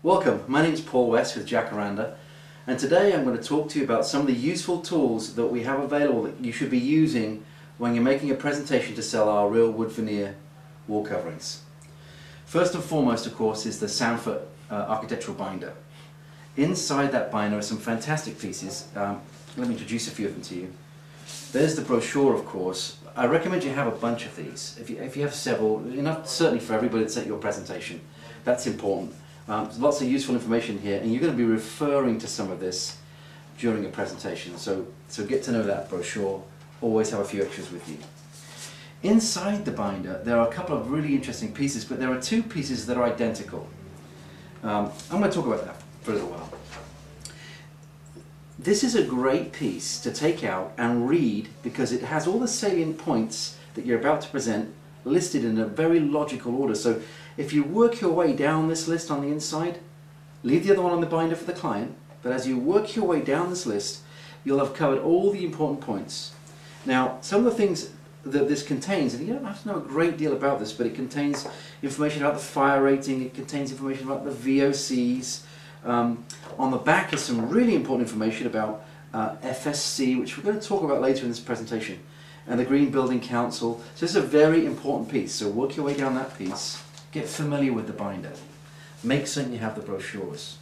Welcome, my name is Paul West with Jacaranda, and today I'm going to talk to you about some of the useful tools that we have available that you should be using when you're making a presentation to sell our real wood veneer wall coverings. First and foremost, of course, is the SanFoot architectural binder. Inside that binder are some fantastic pieces. Let me introduce a few of them to you. There's the brochure, of course. I recommend you have a bunch of these. If you have several, enough certainly for everybody that's at your presentation. That's important. There's lots of useful information here, and you're going to be referring to some of this during a presentation. So get to know that brochure. Always have a few extras with you. Inside the binder, there are a couple of really interesting pieces, but there are two pieces that are identical. I'm going to talk about that for a little while. This is a great piece to take out and read because it has all the salient points that you're about to present listed in a very logical order. So if you work your way down this list on the inside, leave the other one on the binder for the client, but as you work your way down this list, you'll have covered all the important points. Now, some of the things that this contains, and you don't have to know a great deal about this, but it contains information about the fire rating, it contains information about the VOCs. On the back is some really important information about FSC, which we're going to talk about later in this presentation, and the Green Building Council. So this is a very important piece, so work your way down that piece. Get familiar with the binder. Make certain you have the brochures.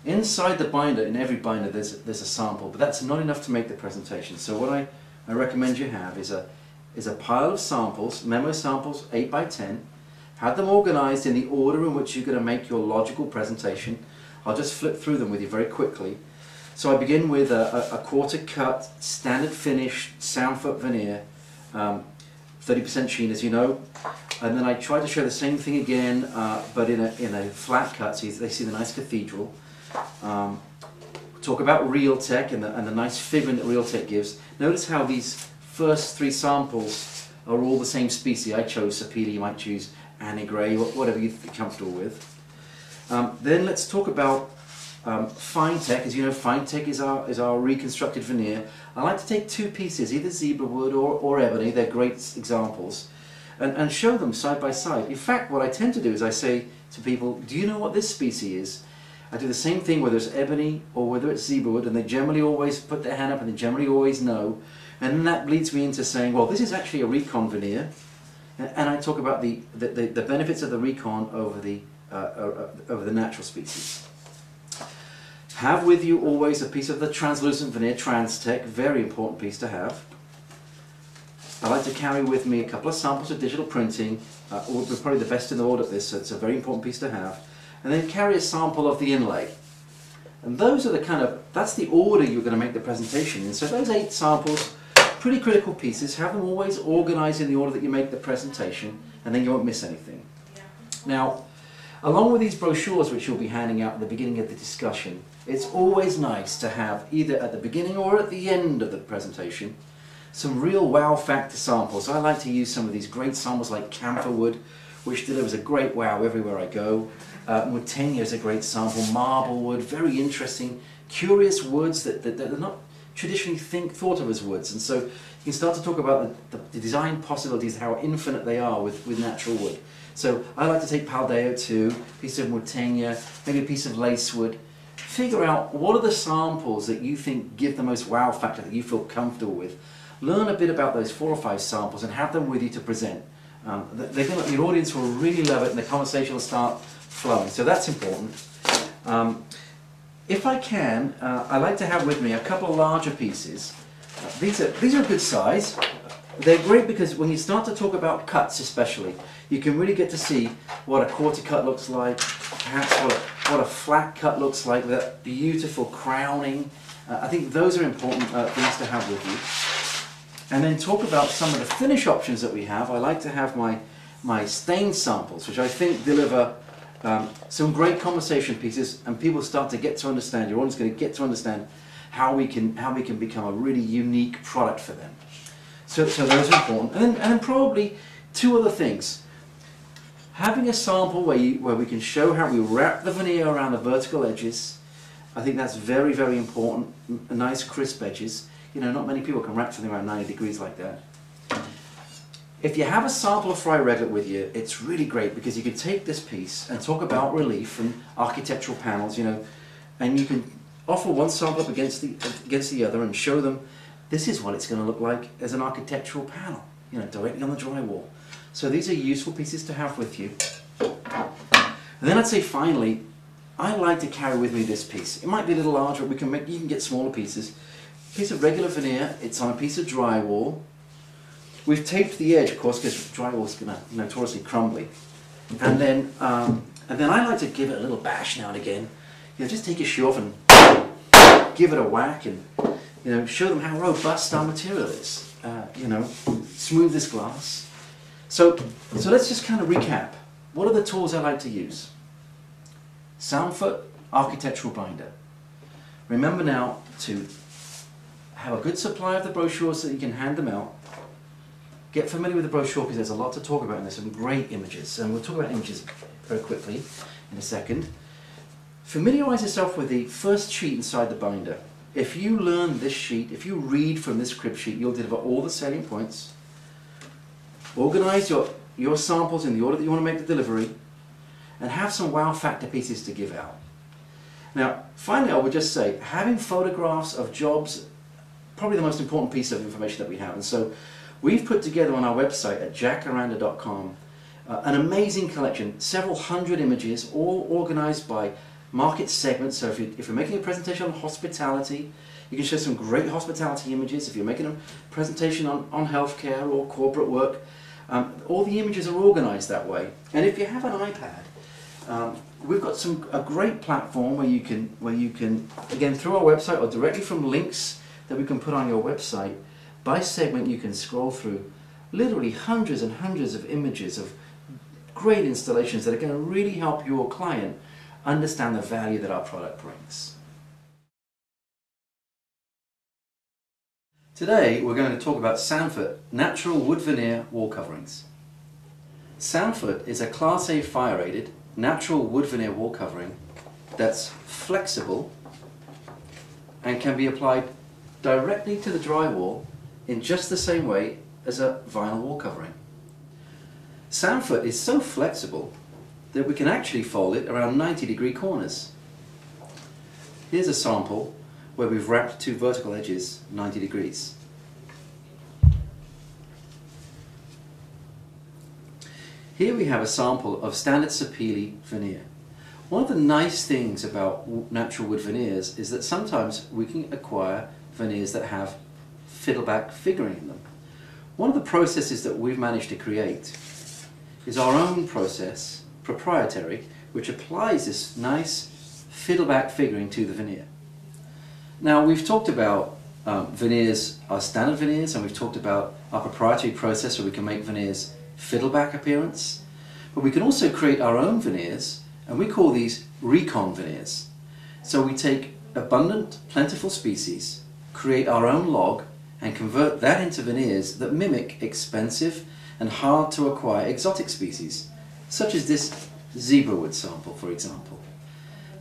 Inside the binder, in every binder, there's a sample, but that's not enough to make the presentation. So what I recommend you have is a pile of samples, memo samples, 8 by 10. Have them organized in the order in which you're going to make your logical presentation. I'll just flip through them with you very quickly. So I begin with a quarter cut, standard finish, SanFoot veneer, 30% sheen, as you know. And then I try to show the same thing again, but in a flat cut, so they see the nice cathedral. Talk about Realtek and the nice figment that Realtek gives. Notice how these first three samples are all the same species. I chose Sapele, you might choose Annie Gray, whatever you feel comfortable with. Then let's talk about FineTech. As you know, FineTech is our reconstructed veneer. I like to take two pieces, either zebra wood or ebony. They're great examples, and show them side by side. In fact, what I tend to do is I say to people, do you know what this species is? I do the same thing whether it's ebony or whether it's zebra wood, and they generally always put their hand up and they generally always know. And then that leads me into saying, well, this is actually a recon veneer, and I talk about the benefits of the recon over the natural species. Have with you always a piece of the translucent veneer, TransTech, very important piece to have. I like to carry with me a couple of samples of digital printing, we're probably the best in the world at this, so it's a very important piece to have. And then carry a sample of the inlay. And those are that's the order you're going to make the presentation in. So those 8 samples, pretty critical pieces, have them always organized in the order that you make the presentation, and then you won't miss anything. Now, along with these brochures which you'll be handing out at the beginning of the discussion, it's always nice to have, either at the beginning or at the end of the presentation, some real wow factor samples. I like to use some of these great samples like camphor wood, which delivers a great wow everywhere I go. Mutenia is a great sample, marble wood, very interesting, curious woods that are not traditionally thought of as woods. And so you can start to talk about the design possibilities, how infinite they are with natural wood. So I like to take Paldeo too, a piece of Mutenia, maybe a piece of lacewood. Figure out what are the samples that you think give the most wow factor, that you feel comfortable with. Learn a bit about those 4 or 5 samples and have them with you to present. The audience will really love it and the conversation will start flowing. So that's important. If I can, I like to have with me a couple of larger pieces. These are a good size. They're great because when you start to talk about cuts especially, you can really get to see what a quarter cut looks like, perhaps what a flat cut looks like with that beautiful crowning. I think those are important things to have with you. And then talk about some of the finish options that we have. I like to have my stain samples, which I think deliver some great conversation pieces, and people start to get to understand, your audience is going to get to understand how we can become a really unique product for them. So those are important. And then probably 2 other things. Having a sample where we can show how we wrap the veneer around the vertical edges. I think that's very, very important. Nice crisp edges. You know, not many people can wrap something around 90 degrees like that. If you have a sample of fry reglet with you, it's really great because you can take this piece and talk about relief and architectural panels, you know, and you can offer one sample up against the other and show them this is what it's going to look like as an architectural panel, you know, directly on the drywall. So these are useful pieces to have with you. And then I'd say finally, I like to carry with me this piece. It might be a little larger, you can get smaller pieces. A piece of regular veneer, it's on a piece of drywall. We've taped the edge, of course, because drywall is notoriously crumbly. And then I like to give it a little bash now and again. You know, just take your shoe off and give it a whack, and you know, show them how robust our material is. You know, smooth this glass. So let's just kind of recap. What are the tools I like to use? SanFoot Architectural Binder. Remember now to have a good supply of the brochures so that you can hand them out. Get familiar with the brochure because there's a lot to talk about and there's some great images. And we'll talk about images very quickly in a second. Familiarize yourself with the first sheet inside the binder. If you learn this sheet, if you read from this crib sheet, you'll deliver all the salient points. Organize your samples in the order that you want to make the delivery, and have some wow factor pieces to give out. Now, finally, I would just say, having photographs of jobs, probably the most important piece of information that we have. And so, we've put together on our website at jackaranda.com an amazing collection, several hundred images, all organized by market segments. So if you're making a presentation on hospitality, you can show some great hospitality images. If you're making a presentation on healthcare or corporate work, all the images are organized that way. And if you have an iPad, we've got a great platform where you can, again, through our website or directly from links that we can put on your website, by segment you can scroll through literally hundreds and hundreds of images of great installations that are going to really help your client understand the value that our product brings. Today we're going to talk about SanFoot Natural Wood Veneer Wall Coverings. SanFoot is a Class A fire rated natural wood veneer wall covering that's flexible and can be applied directly to the drywall in just the same way as a vinyl wall covering. SanFoot is so flexible that we can actually fold it around 90-degree corners. Here's a sample where we've wrapped two vertical edges 90 degrees. Here we have a sample of standard Sapele veneer. One of the nice things about natural wood veneers is that sometimes we can acquire veneers that have fiddleback figuring in them. One of the processes that we've managed to create is our own process, proprietary, which applies this nice fiddleback figuring to the veneer. Now, we've talked about veneers, our standard veneers, and we've talked about our proprietary process where we can make veneers fiddleback appearance, but we can also create our own veneers, and we call these recon veneers. So we take abundant, plentiful species, create our own log, and convert that into veneers that mimic expensive and hard to acquire exotic species, such as this zebra wood sample, for example.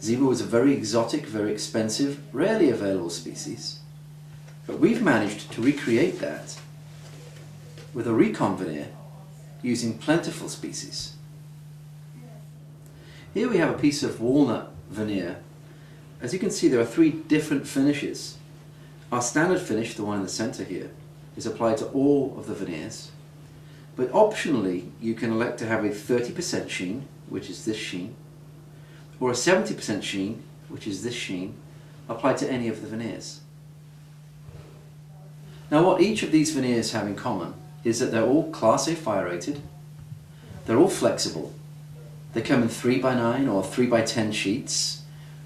Zebra wood is a very exotic, very expensive, rarely available species, but we've managed to recreate that with a recon veneer using plentiful species. Here we have a piece of walnut veneer. As you can see, there are three different finishes. Our standard finish, the one in the center here, is applied to all of the veneers, but optionally you can elect to have a 30% sheen, which is this sheen, or a 70% sheen, which is this sheen, applied to any of the veneers. Now, what each of these veneers have in common is that they're all Class A fire rated, they're all flexible, they come in 3x9 or 3x10 sheets.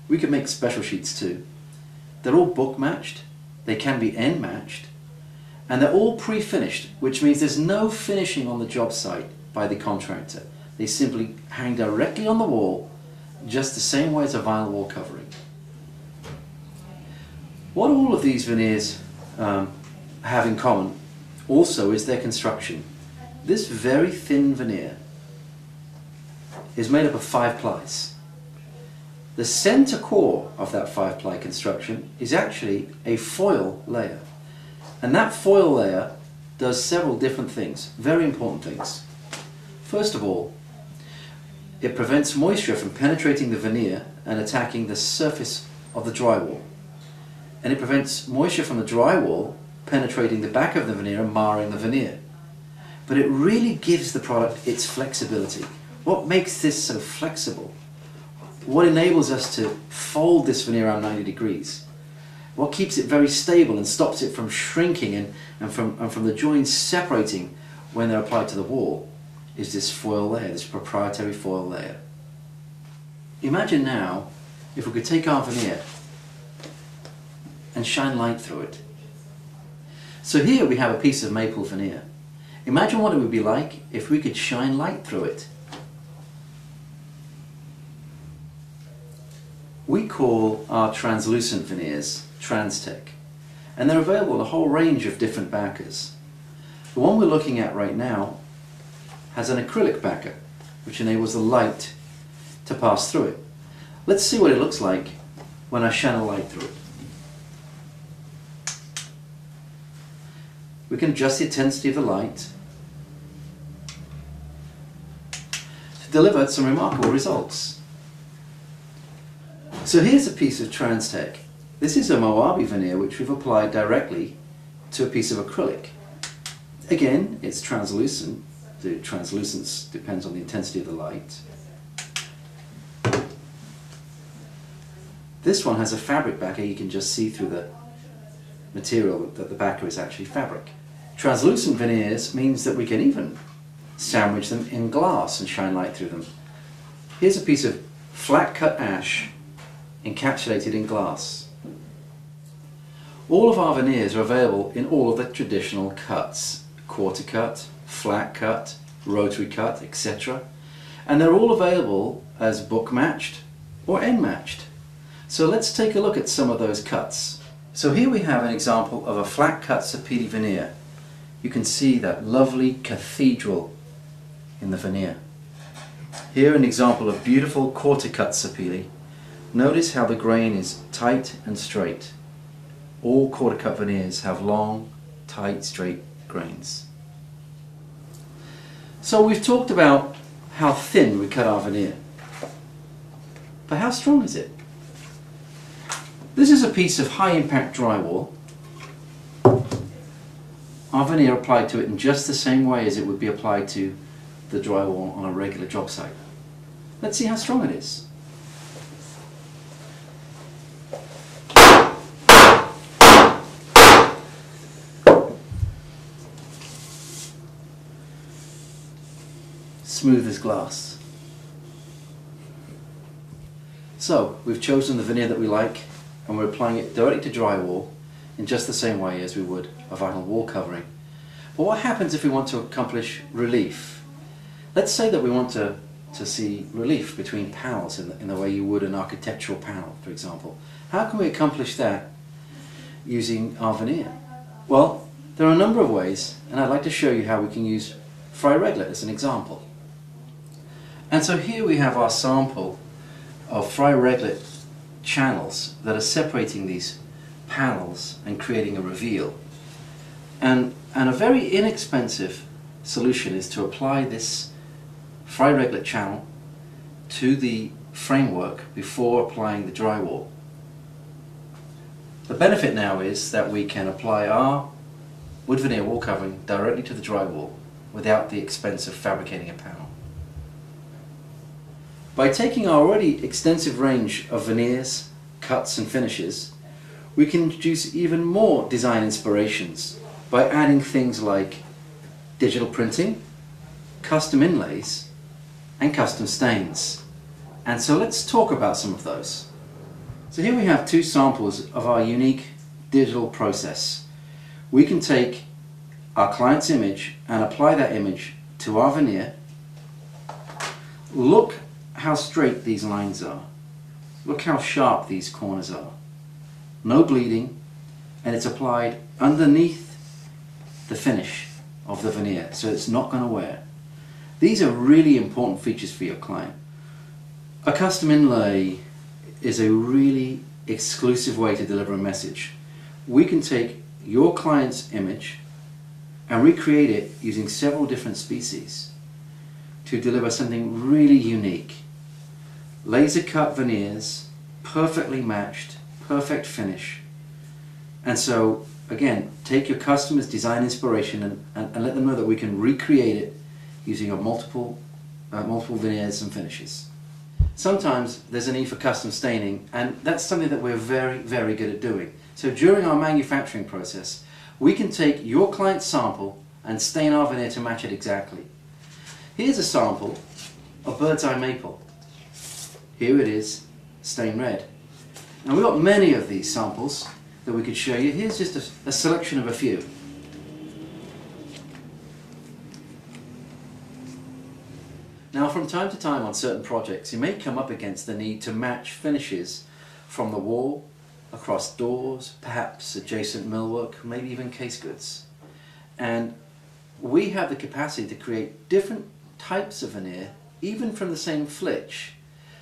We can make special sheets too. They're all book matched, they can be end matched, and they're all pre-finished, which means there's no finishing on the job site by the contractor. They simply hang directly on the wall, just the same way as a vinyl wall covering. What all of these veneers have in common also is their construction. This very thin veneer is made up of 5 plies. The center core of that 5-ply construction is actually a foil layer. And that foil layer does several different things, very important things. First of all, it prevents moisture from penetrating the veneer and attacking the surface of the drywall. And it prevents moisture from the drywall penetrating the back of the veneer and marring the veneer. But it really gives the product its flexibility. What makes this so flexible? What enables us to fold this veneer around 90 degrees? What keeps it very stable and stops it from shrinking and from the joins separating when they're applied to the wall is this foil layer, this proprietary foil layer. Imagine now if we could take our veneer and shine light through it. So here we have a piece of maple veneer. Imagine what it would be like if we could shine light through it. We call our translucent veneers Transtech, and they're available in a whole range of different backers. The one we're looking at right now has an acrylic backer, which enables the light to pass through it. Let's see what it looks like when I shine a light through it. We can adjust the intensity of the light to deliver some remarkable results. So here's a piece of Transtech. This is a Moabi veneer which we've applied directly to a piece of acrylic. Again, it's translucent. The translucence depends on the intensity of the light. This one has a fabric backer. You can just see through the material that the backer is actually fabric. Translucent veneers means that we can even sandwich them in glass and shine light through them. Here's a piece of flat cut ash encapsulated in glass. All of our veneers are available in all of the traditional cuts: quarter cut, flat cut, rotary cut, etc. And they're all available as book matched or end matched. So let's take a look at some of those cuts. So here we have an example of a flat cut sapele veneer. You can see that lovely cathedral in the veneer. Here an example of beautiful quarter cut sapele. Notice how the grain is tight and straight. All quarter cut veneers have long, tight, straight grains. So we've talked about how thin we cut our veneer. But how strong is it? This is a piece of high impact drywall. Our veneer applied to it in just the same way as it would be applied to the drywall on a regular job site. Let's see how strong it is. Smooth as glass. So we've chosen the veneer that we like and we're applying it directly to drywall in just the same way as we would a vinyl wall covering. But what happens if we want to accomplish relief? Let's say that we want to see relief between panels in the way you would an architectural panel, for example. How can we accomplish that using our veneer? Well, there are a number of ways, and I'd like to show you how we can use fry reglet as an example. And so here we have our sample of fry reglet channels that are separating these panels and creating a reveal. And a very inexpensive solution is to apply this fry reglet channel to the framework before applying the drywall. The benefit now is that we can apply our wood veneer wall covering directly to the drywall without the expense of fabricating a panel. By taking our already extensive range of veneers, cuts and finishes, we can introduce even more design inspirations by adding things like digital printing, custom inlays and custom stains. And so let's talk about some of those. So here we have two samples of our unique digital process. We can take our client's image and apply that image to our veneer. Look how straight these lines are. Look how sharp these corners are. No bleeding, and it's applied underneath the finish of the veneer, so it's not going to wear. These are really important features for your client. A custom inlay is a really exclusive way to deliver a message. We can take your client's image and recreate it using several different species to deliver something really unique. Laser cut veneers, perfectly matched, perfect finish. And so again, take your customer's design inspiration and let them know that we can recreate it using a multiple veneers and finishes. Sometimes there's a need for custom staining, and that's something that we're very, very good at doing. So during our manufacturing process, we can take your client's sample and stain our veneer to match it exactly. Here's a sample of bird's eye maple. Here it is, stained red. And we've got many of these samples that we could show you. Here's just a selection of a few. Now, from time to time on certain projects, you may come up against the need to match finishes from the wall, across doors, perhaps adjacent millwork, maybe even case goods. And we have the capacity to create different types of veneer, even from the same flitch,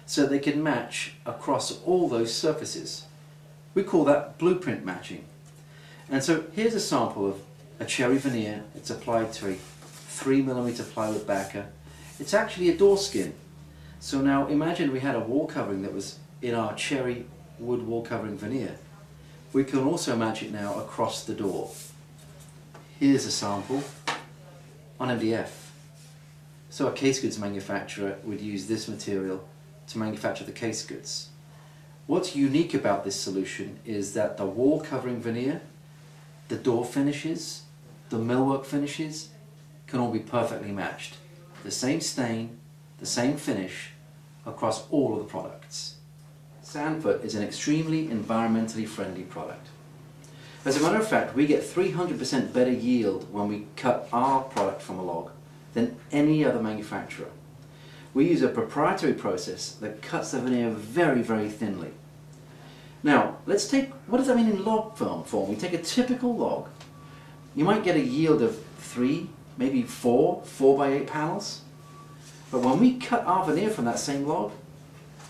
so they can match across all those surfaces. We call that blueprint matching. And so here's a sample of a cherry veneer. It's applied to a 3mm plywood backer. It's actually a door skin. So now imagine we had a wall covering that was in our cherry wood wall covering veneer. We can also match it now across the door. Here's a sample on MDF. So a case goods manufacturer would use this material to manufacture the case goods. What's unique about this solution is that the wall covering veneer, the door finishes, the millwork finishes can all be perfectly matched. The same stain, the same finish across all of the products. SanFoot is an extremely environmentally friendly product. As a matter of fact, we get 300% better yield when we cut our product from a log than any other manufacturer. We use a proprietary process that cuts the veneer very, very thinly. Now, let's take, what does that mean in log form? We take a typical log. You might get a yield of 3, maybe 4 4x8 panels. But when we cut our veneer from that same log,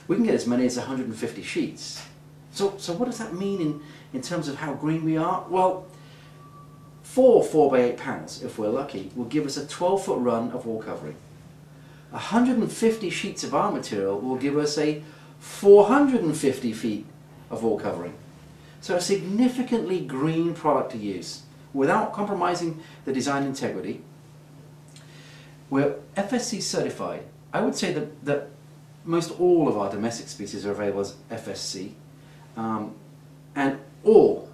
we can get as many as 150 sheets. So what does that mean in terms of how green we are? Well, 4 4x8 panels, if we're lucky, will give us a 12-foot run of wall covering. 150 sheets of our material will give us a 450 feet of wall covering. So a significantly green product to use without compromising the design integrity. We're FSC certified. I would say that most all of our domestic species are available as FSC, and all,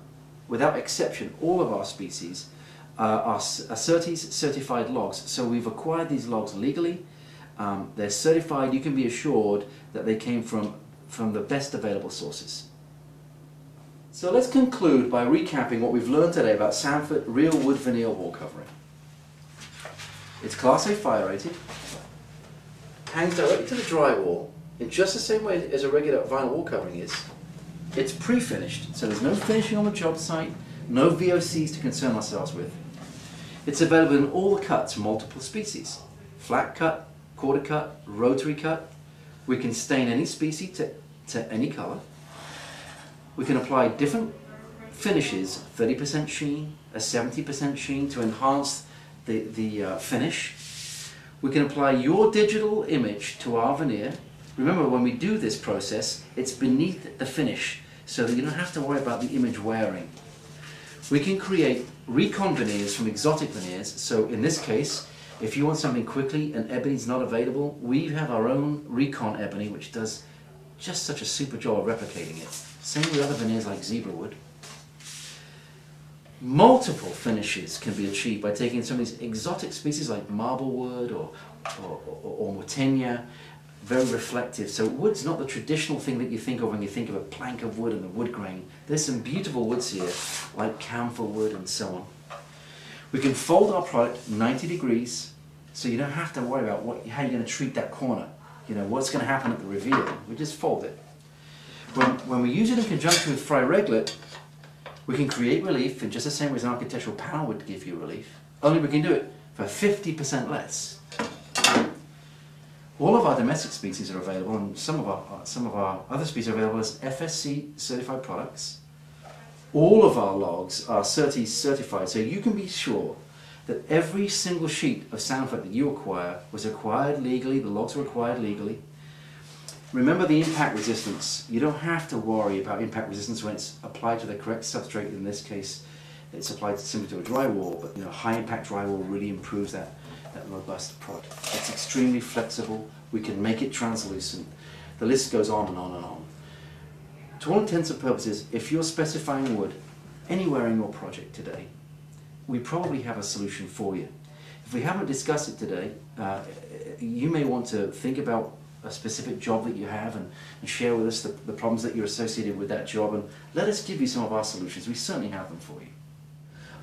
without exception, all of our species are CERTIS certified logs. So we've acquired these logs legally. They're certified. You can be assured that they came from the best available sources. So let's conclude by recapping what we've learned today about SanFoot Real Wood Veneer Wall Covering. It's Class A fire rated, hangs directly to the drywall in just the same way as a regular vinyl wall covering is. It's pre-finished, so there's no finishing on the job site, no VOCs to concern ourselves with. It's available in all the cuts, multiple species. Flat cut, quarter cut, rotary cut. We can stain any species to any color. We can apply different finishes, 30% sheen, a 70% sheen to enhance the finish. We can apply your digital image to our veneer. Remember, when we do this process, it's beneath the finish, so that you don't have to worry about the image wearing. We can create recon veneers from exotic veneers. So in this case, if you want something quickly and ebony's not available, we have our own recon ebony, which does just such a super job of replicating it. Same with other veneers like zebra wood. Multiple finishes can be achieved by taking some of these exotic species like marble wood or mortenia, very reflective. So wood's not the traditional thing that you think of when you think of a plank of wood and the wood grain. There's some beautiful woods here, like camphor wood and so on. We can fold our product 90 degrees, so you don't have to worry about how you're going to treat that corner. You know, what's going to happen at the reveal. We just fold it. When we use it in conjunction with fry reglet, we can create relief in just the same way as an architectural panel would give you relief, only we can do it for 50% less. All of our domestic species are available, and some of our other species are available as FSC certified products. All of our logs are CERTIS certified, so you can be sure that every single sheet of SanFoot that you acquire was acquired legally, the logs were acquired legally. Remember the impact resistance. You don't have to worry about impact resistance when it's applied to the correct substrate. In this case, it's applied simply to a drywall, but high impact drywall really improves that robust product. It's extremely flexible. We can make it translucent. The list goes on and on and on. To all intents and purposes, if you're specifying wood anywhere in your project today, we probably have a solution for you. If we haven't discussed it today, you may want to think about a specific job that you have and share with us the problems that you're associated with that job, and let us give you some of our solutions. We certainly have them for you.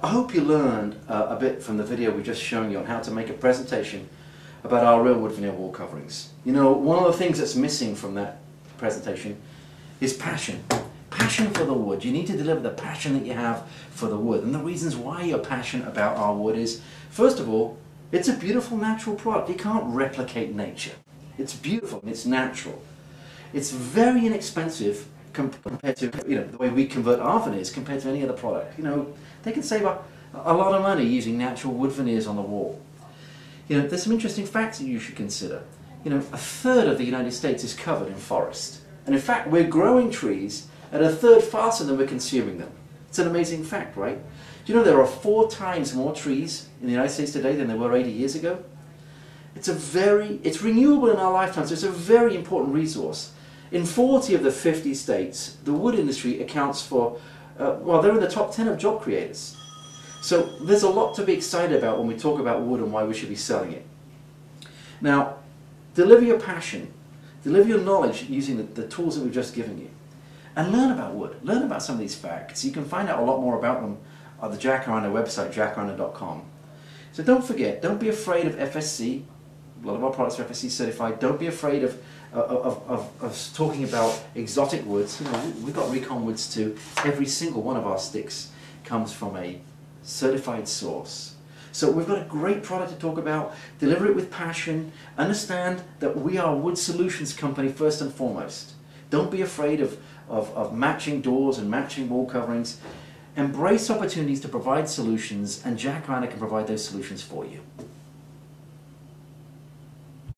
I hope you learned a bit from the video we just shown you on how to make a presentation about our real wood veneer wall coverings. One of the things that's missing from that presentation is passion. Passion for the wood. You need to deliver the passion that you have for the wood. And the reasons why you're passionate about our wood is, first of all, it's a beautiful natural product. You can't replicate nature. It's beautiful and it's natural. It's very inexpensive compared to the way we convert our veneers compared to any other product. They can save a lot of money using natural wood veneers on the wall. There's some interesting facts that you should consider. A third of the United States is covered in forest. And in fact, we're growing trees at a third faster than we're consuming them. It's an amazing fact, right? Do you know there are 4 times more trees in the United States today than there were 80 years ago? It's renewable in our lifetime, so it's a very important resource. In 40 of the 50 states, the wood industry accounts for, they're in the top 10 of job creators. So there's a lot to be excited about when we talk about wood and why we should be selling it. Now, deliver your passion, deliver your knowledge using the tools that we've just given you, and learn about wood. Learn about some of these facts. You can find out a lot more about them on the Jack Aranda website, jackaranda.com. So don't forget, don't be afraid of FSC. A lot of our products are FSC certified. Don't be afraid of talking about exotic woods. We've got recon woods too. Every single one of our sticks comes from a certified source. So we've got a great product to talk about. Deliver it with passion. Understand that we are a wood solutions company first and foremost. Don't be afraid of matching doors and matching wall coverings. Embrace opportunities to provide solutions, and Jack Aranda can provide those solutions for you.